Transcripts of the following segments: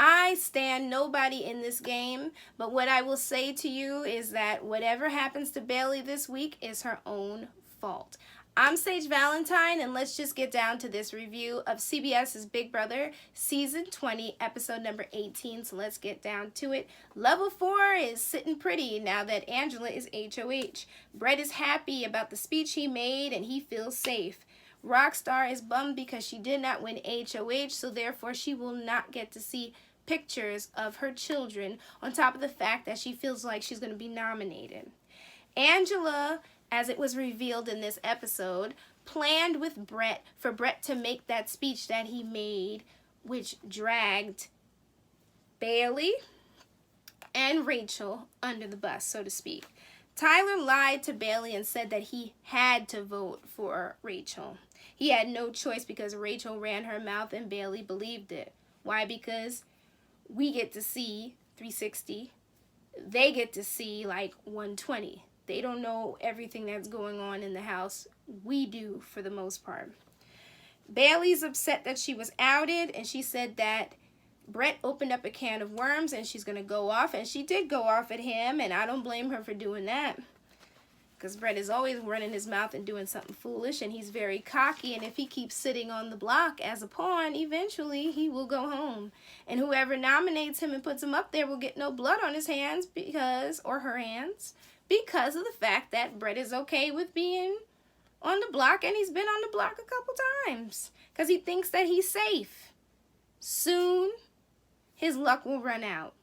I stand nobody in this game, but what I will say to you is that whatever happens to Bayleigh this week is her own fault. I'm Sage Valentine, and let's just get down to this review of CBS's Big Brother Season 20, Episode number 18, so let's get down to it. Level 4 is sitting pretty now that Angela is HOH. Brett is happy about the speech he made, and he feels safe. Rockstar is bummed because she did not win HOH, so therefore she will not get to see pictures of her children, on top of the fact that she feels like she's going to be nominated. Angela, as it was revealed in this episode, planned with Brett for Brett to make that speech that he made, which dragged Bayleigh and Rachel under the bus, so to speak. Tyler lied to Bayleigh and said that he had to vote for Rachel. He had no choice because Rachel ran her mouth and Bayleigh believed it. Why? Because we get to see 360. They get to see like 120. They don't know everything that's going on in the house. We do, for the most part. Bayleigh's upset that she was outed, and she said that Brett opened up a can of worms and she's going to go off, and she did go off at him, and I don't blame her for doing that. Because Brett is always running his mouth and doing something foolish, and he's very cocky, and if he keeps sitting on the block as a pawn, eventually he will go home. And whoever nominates him and puts him up there will get no blood on his hands or her hands, because of the fact that Brett is okay with being on the block, and he's been on the block a couple times, because he thinks that he's safe. Soon, his luck will run out.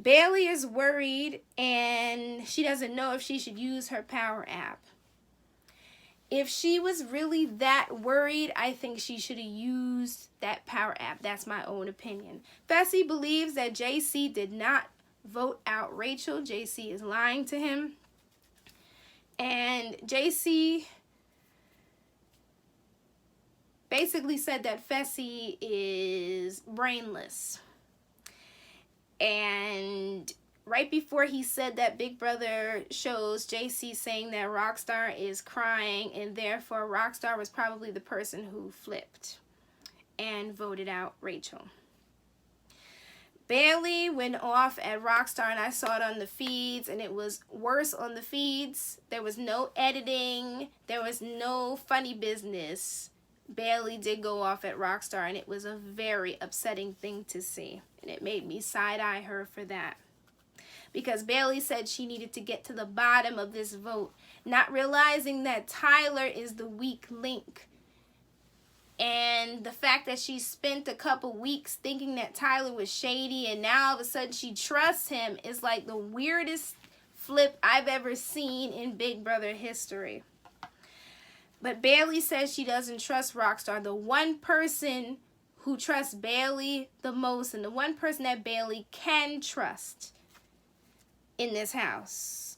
Bayleigh is worried, and she doesn't know if she should use her power app. If she was really that worried, I think she should have used that power app. That's my own opinion. Fessy believes that JC did not vote out Rachel. JC is lying to him. And JC basically said that Fessy is brainless. And right before he said that, Big Brother shows JC saying that Rockstar is crying, and therefore Rockstar was probably the person who flipped and voted out Rachel. Bayleigh went off at Rockstar, and I saw it on the feeds, and it was worse on the feeds. There was no editing. There was no funny business. Bayleigh did go off at Rockstar, and it was a very upsetting thing to see. And it made me side-eye her for that. Because Bayleigh said she needed to get to the bottom of this vote, not realizing that Tyler is the weak link. And the fact that she spent a couple weeks thinking that Tyler was shady, and now all of a sudden she trusts him, is like the weirdest flip I've ever seen in Big Brother history. But Bayleigh says she doesn't trust Rockstar. The one person who trusts Bayleigh the most, and the one person that Bayleigh can trust in this house.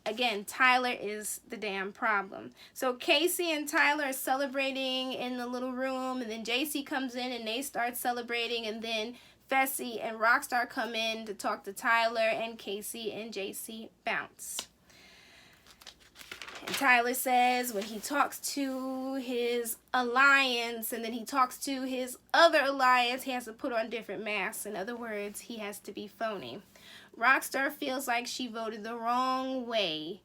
Again, Tyler is the damn problem. So Casey and Tyler are celebrating in the little room, and then JC comes in and they start celebrating, and then Fessy and Rockstar come in to talk to Tyler, and Casey and JC bounce. And Tyler says when he talks to his alliance and then he talks to his other alliance, he has to put on different masks. In other words, he has to be phony. Rockstar feels like she voted the wrong way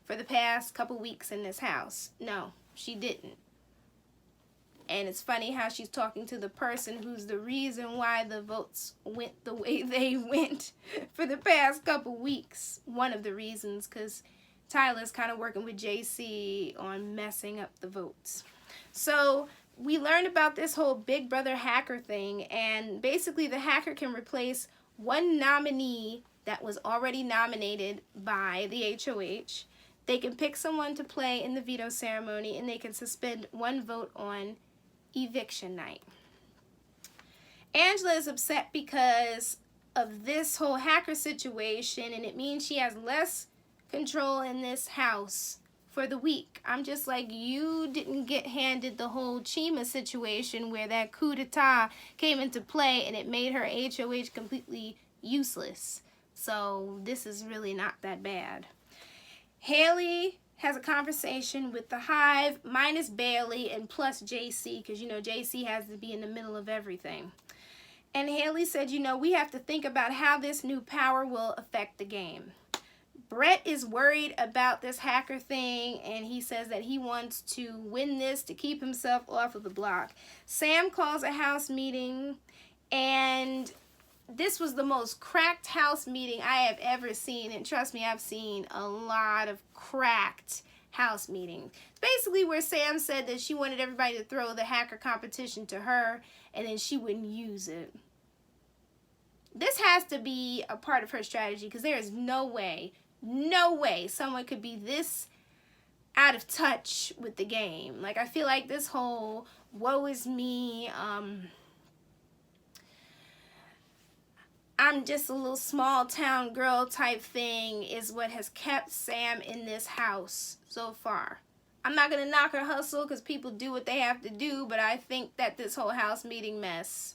for the past couple weeks in this house. No, she didn't. And it's funny how she's talking to the person who's the reason why the votes went the way they went for the past couple weeks. One of the reasons, because Tyler's kind of working with JC on messing up the votes. So we learned about this whole Big Brother hacker thing, and basically the hacker can replace one nominee that was already nominated by the HOH. They can pick someone to play in the veto ceremony, and they can suspend one vote on eviction night. Angela is upset because of this whole hacker situation, and it means she has less control in this house for the week. I'm just like, you didn't get handed the whole Chima situation where that coup d'etat came into play and it made her HOH completely useless. So this is really not that bad. Hayleigh has a conversation with the Hive minus Bayleigh and plus JC, because you know JC has to be in the middle of everything. And Hayleigh said, you know, we have to think about how this new power will affect the game. Brett is worried about this hacker thing, and he says that he wants to win this to keep himself off of the block. Sam calls a house meeting, and this was the most cracked house meeting I have ever seen. And trust me, I've seen a lot of cracked house meetings. It's basically where Sam said that she wanted everybody to throw the hacker competition to her, and then she wouldn't use it. This has to be a part of her strategy, because there is no way someone could be this out of touch with the game. Like, I feel like this whole woe is me, I'm just a little small town girl type thing is what has kept Sam in this house so far. I'm not going to knock her hustle, because people do what they have to do, but I think that this whole house meeting mess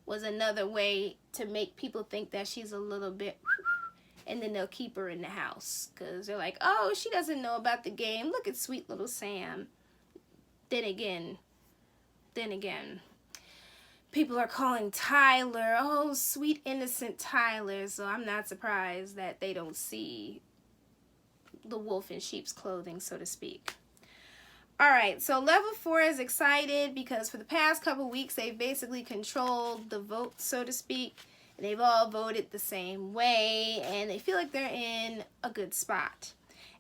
was another way to make people think that she's a little bit, and then they'll keep her in the house, because they're like, oh, she doesn't know about the game. Look at sweet little Sam. Then again, people are calling Tyler, oh, sweet innocent Tyler, so I'm not surprised that they don't see the wolf in sheep's clothing, so to speak. Alright, so level 4 is excited because for the past couple weeks they've basically controlled the vote, so to speak. And they've all voted the same way, and they feel like they're in a good spot.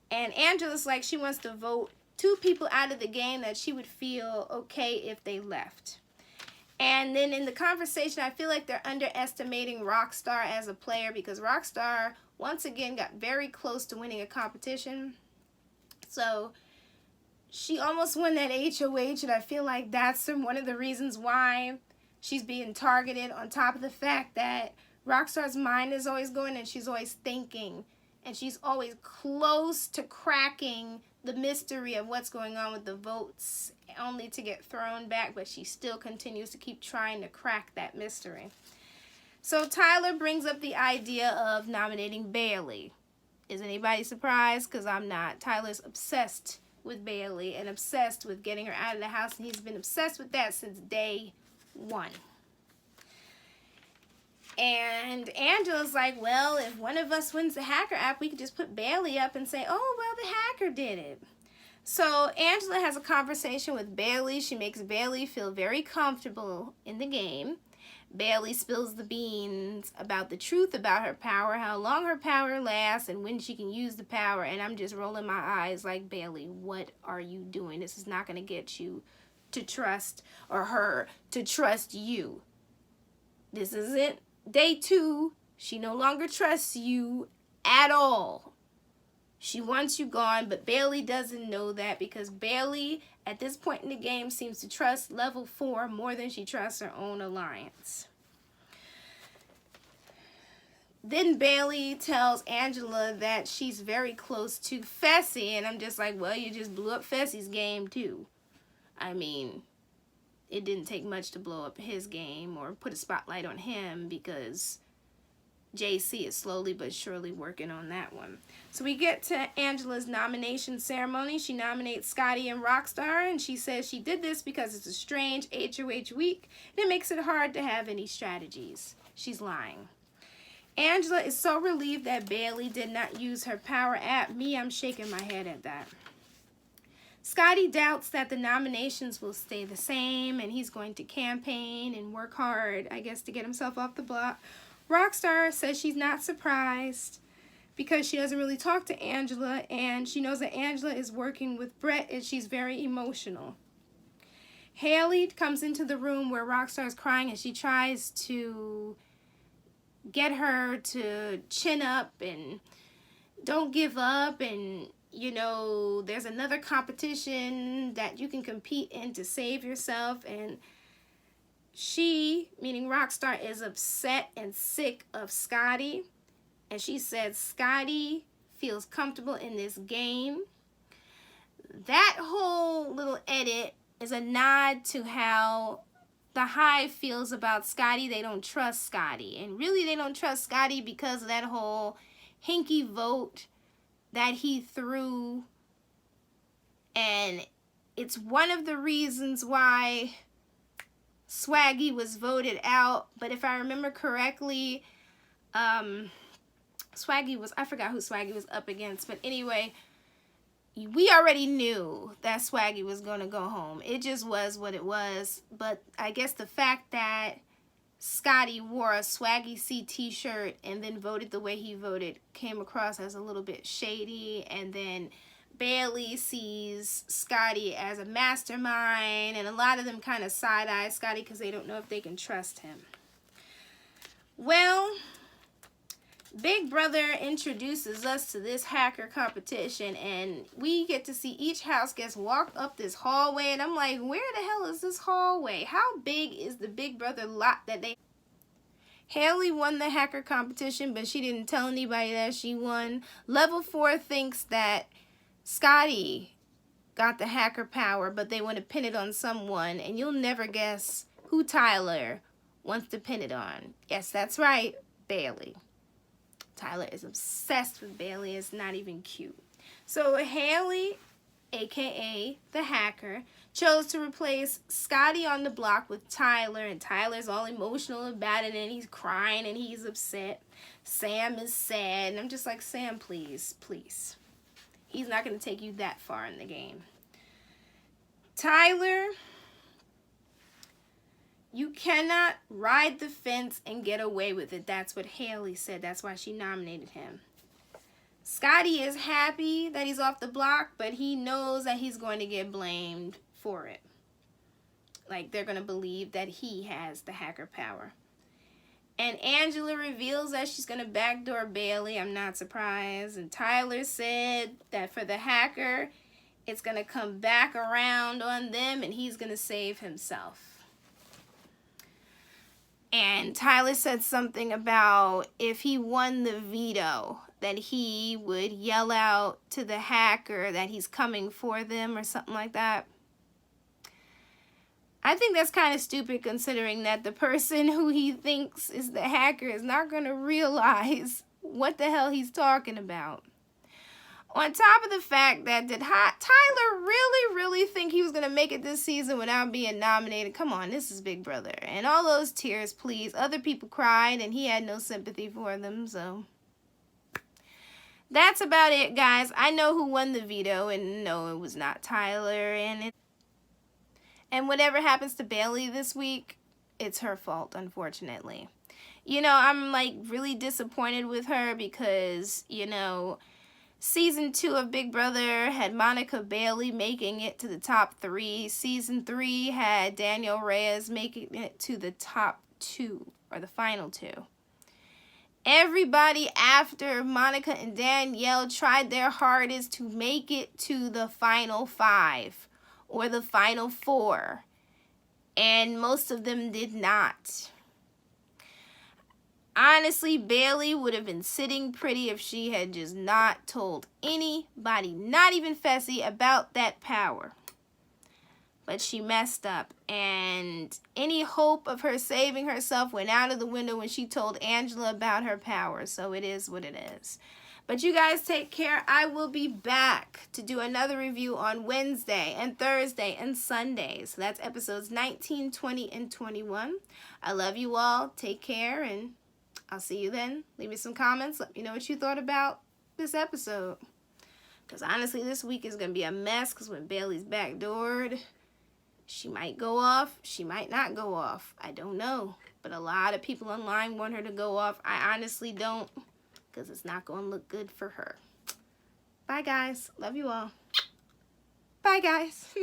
And Angela's like, she wants to vote 2 people out of the game that she would feel okay if they left. And then in the conversation, I feel like they're underestimating Rockstar as a player, because Rockstar once again got very close to winning a competition. So she almost won that HOH, and I feel like that's one of the reasons why she's being targeted, on top of the fact that Rockstar's mind is always going, and she's always thinking, and she's always close to cracking the mystery of what's going on with the votes, only to get thrown back, but she still continues to keep trying to crack that mystery. So Tyler brings up the idea of nominating Bayleigh. Is anybody surprised? Because I'm not. Tyler's obsessed with Bayleigh and obsessed with getting her out of the house, and he's been obsessed with that since day 1. And Angela's like, well, if one of us wins the hacker app, we could just put Bayleigh up and say, oh, well, the hacker did it. So Angela has a conversation with Bayleigh. She makes Bayleigh feel very comfortable in the game. Bayleigh spills the beans about the truth about her power, how long her power lasts, and when she can use the power. And I'm just rolling my eyes like, Bayleigh, what are you doing? This is not going to get you to trust, or her to trust you. This isn't day 2. She no longer trusts you at all. She wants you gone, but Bayleigh doesn't know that, because Bayleigh at this point in the game seems to trust level 4 more than she trusts her own alliance. Then Bayleigh tells Angela that she's very close to Fessy, and I'm just like, well, you just blew up Fessy's game too. I mean, it didn't take much to blow up his game or put a spotlight on him, because JC is slowly but surely working on that one. So we get to Angela's nomination ceremony. She nominates Scotty and Rockstar, and she says she did this because it's a strange HOH week, and it makes it hard to have any strategies. She's lying. Angela is so relieved that Bayleigh did not use her power app. Me, I'm shaking my head at that. Scotty doubts that the nominations will stay the same, and he's going to campaign and work hard, I guess, to get himself off the block. Rockstar says she's not surprised because she doesn't really talk to Angela, and she knows that Angela is working with Brett, and she's very emotional. Hayleigh comes into the room where Rockstar is crying, and she tries to get her to chin up and don't give up, and you know, there's another competition that you can compete in to save yourself. And she, meaning Rockstar, is upset and sick of Scotty. And she said Scotty feels comfortable in this game. That whole little edit is a nod to how the Hive feels about Scotty. They don't trust Scotty. And really, they don't trust Scotty because of that whole hinky vote that he threw, and it's one of the reasons why Swaggy was voted out. But if I remember correctly, Swaggy was, I forgot who Swaggy was up against. But anyway, we already knew that Swaggy was going to go home. It just was what it was. But I guess the fact that Scotty wore a Swaggy C t-shirt and then voted the way he voted came across as a little bit shady. And then Bayleigh sees Scotty as a mastermind, and a lot of them kind of side-eye Scotty because they don't know if they can trust him. Well, Big Brother introduces us to this hacker competition, and we get to see each house guest walk up this hallway, and I'm like, where the hell is this hallway? How big is the Big Brother lot that they... Hayleigh won the hacker competition, but she didn't tell anybody that she won. Level 4 thinks that Scotty got the hacker power, but they want to pin it on someone, and you'll never guess who Tyler wants to pin it on. Yes, that's right, Bayleigh. Tyler is obsessed with Bayleigh. It's not even cute. So Hayleigh, aka the hacker, chose to replace Scotty on the block with Tyler, and Tyler's all emotional about it, and he's crying and he's upset. Sam is sad, and I'm just like, Sam, please, please. He's not going to take you that far in the game. Tyler, you cannot ride the fence and get away with it. That's what Hayleigh said. That's why she nominated him. Scotty is happy that he's off the block, but he knows that he's going to get blamed for it. Like, they're going to believe that he has the hacker power. And Angela reveals that she's going to backdoor Bayleigh. I'm not surprised. And Tyler said that for the hacker, it's going to come back around on them, and he's going to save himself. And Tyler said something about if he won the veto, that he would yell out to the hacker that he's coming for them or something like that. I think that's kind of stupid, considering that the person who he thinks is the hacker is not going to realize what the hell he's talking about. On top of the fact that did Tyler really think he was going to make it this season without being nominated? Come on, this is Big Brother. And all those tears, please. Other people cried and he had no sympathy for them, so... That's about it, guys. I know who won the veto, and no, it was not Tyler. And whatever happens to Bayleigh this week, it's her fault, unfortunately. You know, I'm like really disappointed with her because, you know, Season 2 of Big Brother had Monica Bayleigh making it to the top 3. Season 3 had Daniel Reyes making it to the top 2, or the final 2. Everybody after Monica and Danielle tried their hardest to make it to the final 5 or the final 4, and most of them did not. Honestly, Bayleigh would have been sitting pretty if she had just not told anybody, not even Fessy, about that power. But she messed up, and any hope of her saving herself went out of the window when she told Angela about her power. So it is what it is. But you guys take care. I will be back to do another review on Wednesday and Thursday and Sunday. So that's episodes 19, 20, and 21. I love you all. Take care, and I'll see you then. Leave me some comments. Let me know what you thought about this episode. Because honestly, this week is going to be a mess, because when Bayleigh's backdoored, she might go off. She might not go off. I don't know. But a lot of people online want her to go off. I honestly don't, because it's not going to look good for her. Bye, guys. Love you all. Bye, guys.